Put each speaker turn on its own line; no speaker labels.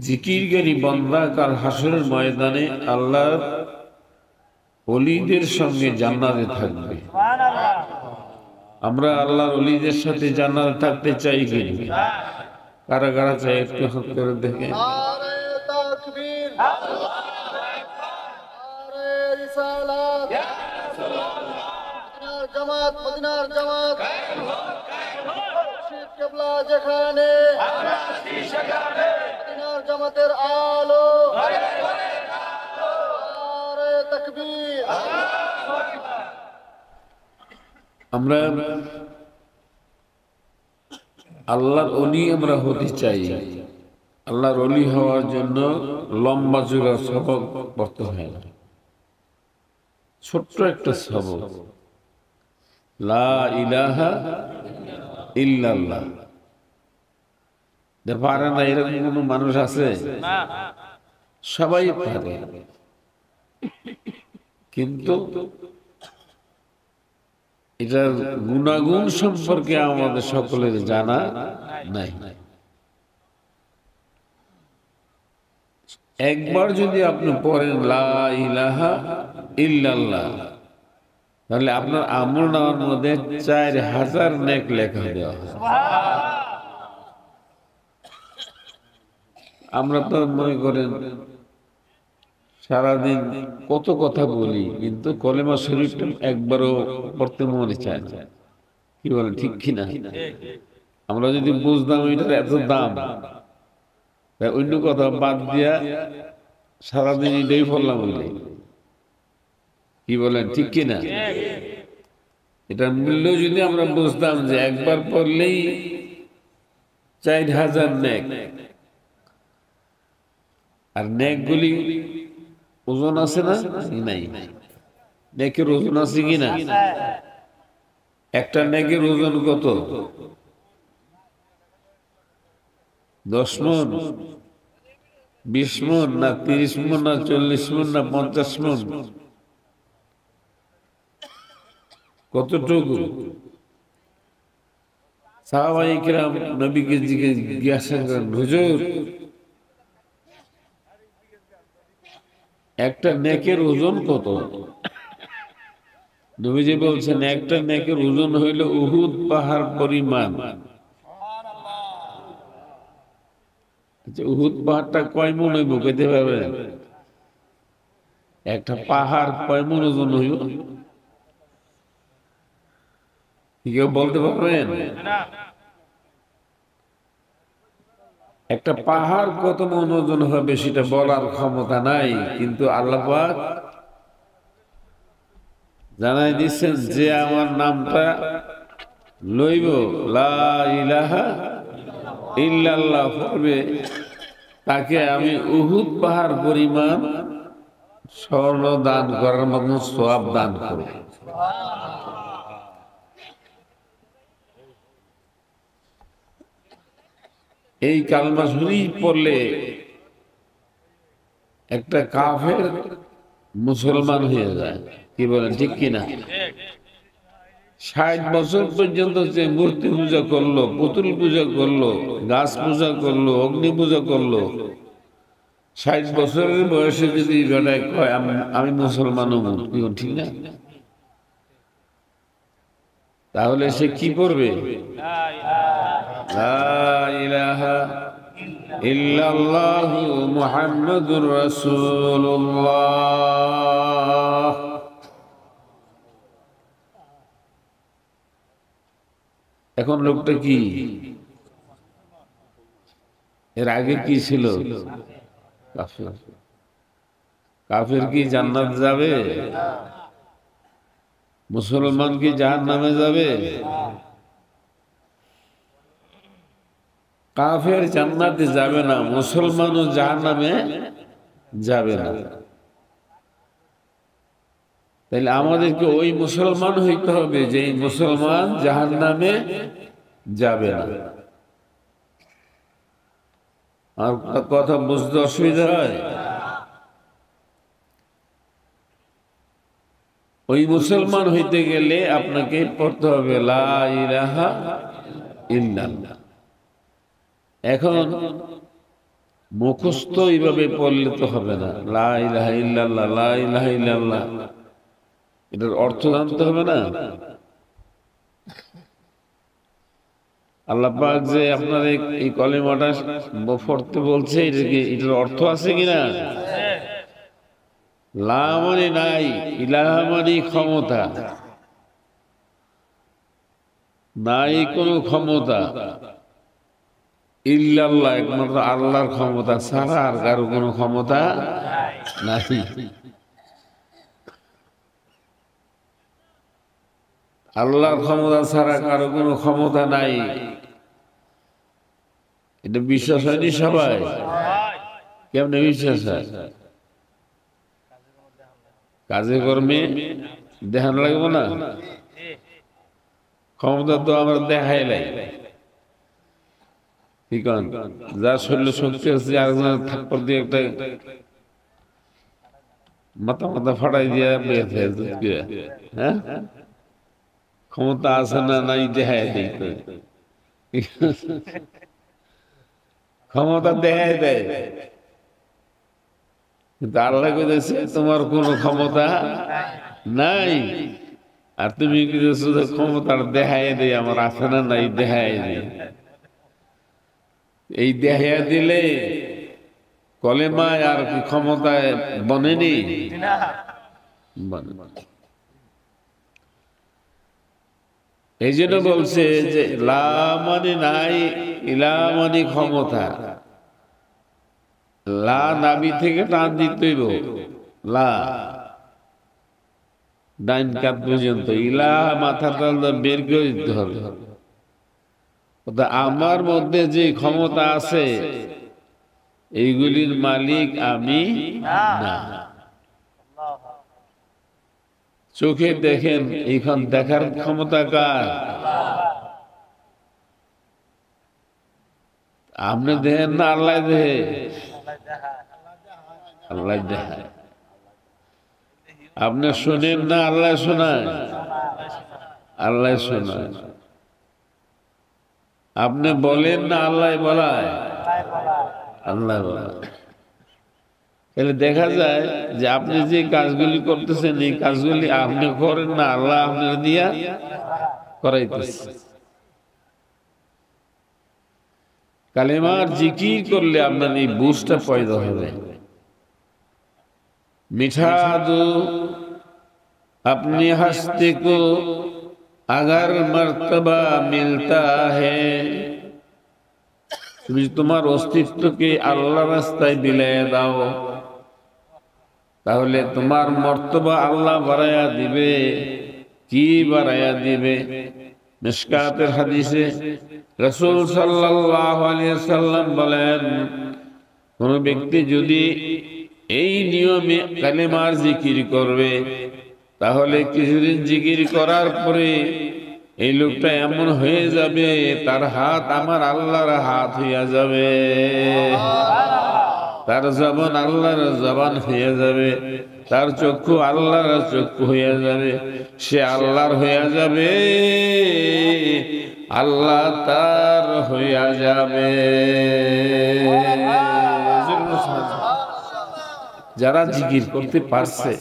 জিকিরকারী বান্দা কাল হাসরের ময়দানে আল্লাহর ওলিদের সঙ্গে জান্নাতে থাকবে। আমরা আল্লাহর ওলিদের সাথে জান্নাতে থাকতে চাই কি? কারা কারা চাই একটু হাত করে দেখে।
জামাত মদিনার জামাত কেবলা যেখানে মদিনার জামাতের আলো তাকবীর।
আমরা আল্লাহর ওলি আমরা হতে চাই। আল্লাহর ওলি হওয়ার জন্য লম্বা চূড়া সবক পড়তে হয় না, ছোট্ট একটা সবক, লা ইলাহা ইল্লাল্লাহ। পারে না এরকম কোন মানুষ আছে? সবাই পারে, কিন্তু এটার গুণাগুণ সম্পর্কে আমাদের সকলের জানা নাই। একবার যদি আপনি পড়েন লা ইলাহা ইল্লাল্লাহ, তাহলে আপনার আমলনামার মধ্যে 4000 নেক লেখা দেওয়া হয়। আমরা তো মনে করেন সারাদিন কত কথা বলি, কিন্তু কলেমা শরীফটা একবারও পড়তে মনে চায় না। কি বলেন, ঠিক কিনা? আমরা যদি বুঝতাম এটার এত দাম, অন্য কথা বাদ দিয়া সারাদিন এটাই পড়লাম বলে। কি বলেন, ঠিক কিনা? এটার মূল্য যদি আমরা বুঝতাম যে একবার পড়লেই 4000 নেক, আর নেক গুলি ওজন আছে না? নাই। নেকের ওজন আছে কিনা? একটা নেকের ওজন কত? 10 মণ, 20 মণ, না 30 মণ, না 40 মণ, না 50 মণ? কতটুকু? সাহাবায়ে কিরাম নবীকে জিজ্ঞাসা করেন, হুজুর একটা নেকের ওজন কত? নবীজি বলছেন একটা নেকের ওজন হইল উহুদ পাহাড় পরিমাণ। আচ্ছা, উহুদ পাহাড়টা কয় মণ হইব কইতে পারবেন? একটা পাহাড় কয় মণ ওজন হইব কেউ বলতে পারবেন? একটা পাহাড় কত মণ ওজন হবে সেটা বলার ক্ষমতা নাই, কিন্তু আল্লাহ পাক জানাই দিচ্ছেন যে আমার নামটা লইব, লা ইলাহা ইল্লাল্লাহ পড়বে, তাকে আমি উহুদ পাহাড় পরিমাণ স্বর্ণ দান করার মতো সওয়াব দান করব। এই কালমা শরীফ পড়লে একটা কাফের মুসলমান হয়ে যায়। কি বলেন, ঠিক কিনা? 60 বছর পর্যন্ত যে মূর্তি পূজা করলো, পুতুল পূজা করলো, গাছ পূজা করলো, অগ্নি পূজা করলো, 60 বছরের বয়সে যদি কয় আমি মুসলমান হব, ঠিক না? তাহলে সে কি করবে? লা ইলাহা ইল্লাল্লাহু মুহাম্মাদুর রাসূলুল্লাহ। এখন লোকটা কি? এর আগে কি ছিল? কাফের। কাফের কি জান্নাত যাবে? মুসলমান কি জাহান্নামে যাবে? কাফের জান্নাতে যাবে না, মুসলমানও জাহান্নামে যাবে না। তাহলে আমাদেরকে ওই মুসলমান হইতে হবে যে মুসলমান জাহান্নামে যাবে না। আর কথা বুঝতে অসুবিধা হয়? ওই মুসলমান হইতে গেলে আপনাকে পড়তে হবে লা ইলাহা ইল্লাল্লাহ। এখন মুখস্থ এইভাবে পড়লে তো হবে না। লা ইলাহা ইল্লাল্লাহ, লা ইলাহা ইল্লাল্লাহ, এটার অর্থ জানতে হবে না। আল্লাহ পাক যে আপনার এই কলেমাটা পড়তে বলছে, এটার অর্থ আছে কিনা? লা মানে নাই, ইলাহা মানে ক্ষমতা, নাই কোনো ক্ষমতা, ইল্লাল্লাহ একমাত্র আল্লাহর ক্ষমতা ছাড়া আর কারো কোনো ক্ষমতা নাই। আল্লাহর ক্ষমতা ছাড়া কারো কোনো ক্ষমতা নাই, এটা বিশ্বাস হয়নি সবাই? কেমনে বিশ্বাস হয়? কাজে কর্মে দেখানো লাগবে না? ক্ষমতা তো আমরা দেখাই নাই। ঠিক আছে, যার শরীরে শক্তি আছে আরেকজনের থাপ্পড় দিয়ে একটা মাথা মাথা ফাটাই দিয়ে হ্যাঁ, ক্ষমতা আছে না নাই দেখাই দেয়, ক্ষমতা দেখাই দেয়। কিন্তু আল্লাহ কইতেছে তোমার কোনো ক্ষমতা নাই, আর তুমি কইতেছো যে ক্ষমতার দেখাই দেয় আমার আছে না নাই দেখাই দেয়। এই দেখাইয়া দিলে কলেমায় আর কি ক্ষমতায় বনেনি? এই জন্য বলছে যে লা মানে নাই, ইলা মানে ক্ষমতা। লা নাবি থেকে টান দিতে হইব, লা ডাইন কাত পর্যন্ত, ইলা মাথাটা বের করে দিতে হবে। আমার মধ্যে যে ক্ষমতা আছে এইগুলির মালিক আমি না। চোখে দেখেন, এইখান দেখার ক্ষমতা কার? আপনি দেখেন না আল্লাহ দেখে? আল্লাহ দেখায়। আপনি শোনেন না আল্লাহ শোনায়? আল্লাহ শোনায়। আপনি বলেন না আল্লাহ বলায়? আল্লাহ বলায়। তাহলে দেখা যায় যে আপনি যে কাজগুলি করতেছেন এই কাজগুলি আপনি করেন না, আল্লাহ আপনার দিয়া করাইতেছে। কালেমার জিকির করলে আপনার এই বুঝটা পয়দা হবে। মিঠা দো अपने हस्ते को अगर मर्तबा मिलता है, তুমি তোমার অস্তিত্বকে আল্লাহর রাস্তায় বিলাইয়া দাও, তাহলে তোমার মর্তবা আল্লাহ বাড়াইয়া দিবে। কি বাড়াইয়া দিবে? মিশকাতের হাদিসে রাসূল সাল্লাল্লাহু আলাইহি সাল্লাম বলেন, কোন ব্যক্তি যদি এই নিয়মে কালেমার জিকির করবে, তাহলে কিছুদিন জিকির করার পরে এই লোকটা এমন হয়ে যাবে তার হাত আমার আল্লাহর হাত হইয়া যাবে, তার জবান আল্লাহর জবান হইয়া যাবে, তার চক্ষু আল্লাহর চক্ষু হইয়া যাবে, সে আল্লাহর হইয়া যাবে, আল্লাহ তার হইয়া যাবে। যারা জিকির করতে পারছে